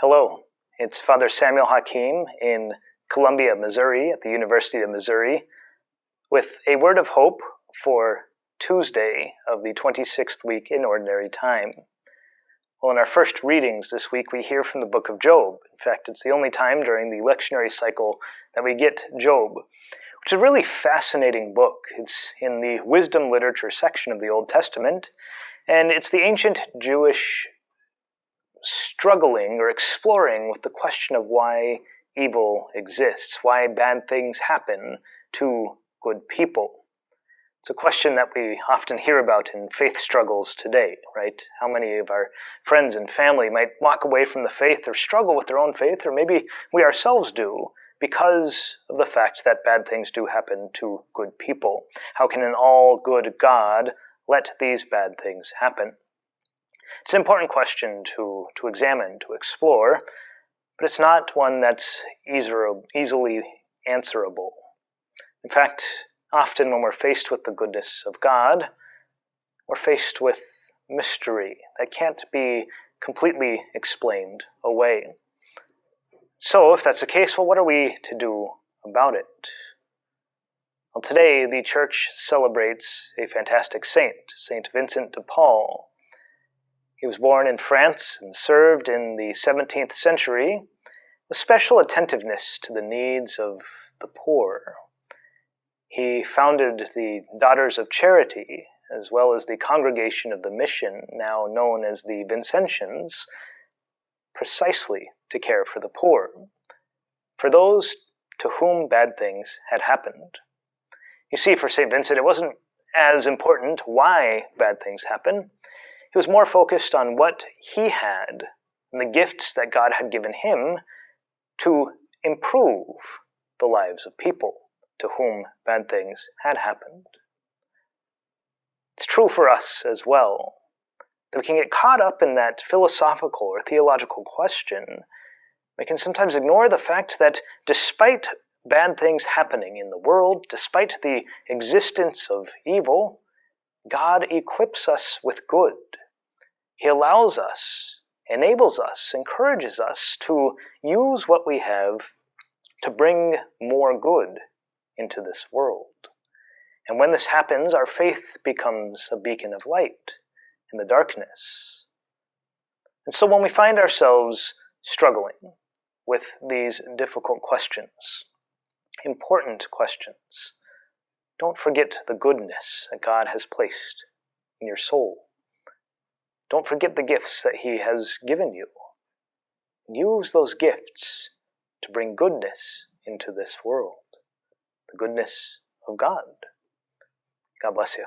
Hello, it's Father Samuel Hakim in Columbia, Missouri, at the University of Missouri, with a word of hope for Tuesday of the 26th week in Ordinary Time. Well, in our first readings this week, we hear from the book of Job. In fact, it's the only time during the lectionary cycle that we get Job, which is a really fascinating book. It's in the wisdom literature section of the Old Testament, and it's the ancient Jewish struggling or exploring with the question of why evil exists, why bad things happen to good people. It's a question that we often hear about in faith struggles today, right? How many of our friends and family might walk away from the faith or struggle with their own faith, or maybe we ourselves do, because of the fact that bad things do happen to good people. How can an all-good God let these bad things happen? It's an important question to examine, to explore, but it's not one that's easily answerable. In fact, often when we're faced with the goodness of God, we're faced with mystery that can't be completely explained away. So, if that's the case, well, what are we to do about it? Well, today the Church celebrates a fantastic saint, Saint Vincent de Paul. He was born in France and served in the 17th century with special attentiveness to the needs of the poor. He founded the Daughters of Charity, as well as the Congregation of the Mission, now known as the Vincentians, precisely to care for the poor, for those to whom bad things had happened. You see, for St. Vincent, it wasn't as important why bad things happen. He was more focused on what he had and the gifts that God had given him to improve the lives of people to whom bad things had happened. It's true for us as well, that we can get caught up in that philosophical or theological question. We can sometimes ignore the fact that despite bad things happening in the world, despite the existence of evil, God equips us with good. He allows us, enables us, encourages us to use what we have to bring more good into this world. And when this happens, our faith becomes a beacon of light in the darkness. And so when we find ourselves struggling with these difficult questions, important questions, don't forget the goodness that God has placed in your soul. Don't forget the gifts that He has given you. Use those gifts to bring goodness into this world, the goodness of God. God bless you.